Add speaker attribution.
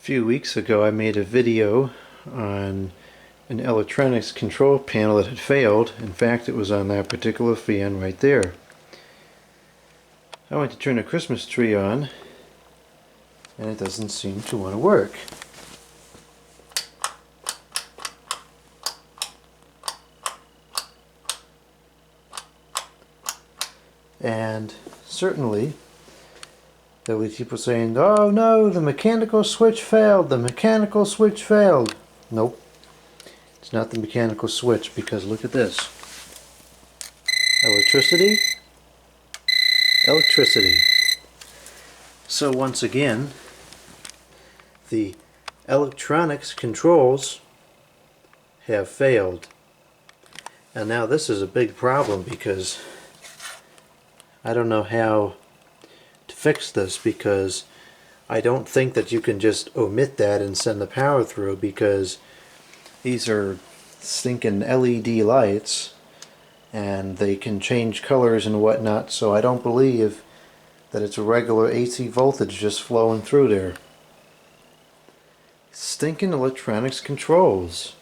Speaker 1: few weeks ago I made a video on an electronics control panel that had failed. In fact, it was on that particular fan right there. I went to turn a Christmas tree on and it doesn't seem to want to work. And certainly there were people saying, "Oh no, the mechanical switch failed, the mechanical switch failed." Nope, it's not the mechanical switch, because look at this. Electricity, electricity. So once again, the electronics controls have failed. And now this is a big problem, because I don't know how to fix this, because I don't think that you can just omit that and send the power through, because these are stinking LED lights and they can change colors and whatnot, so I don't believe that it's a regular AC voltage just flowing through there. Stinking electronics controls.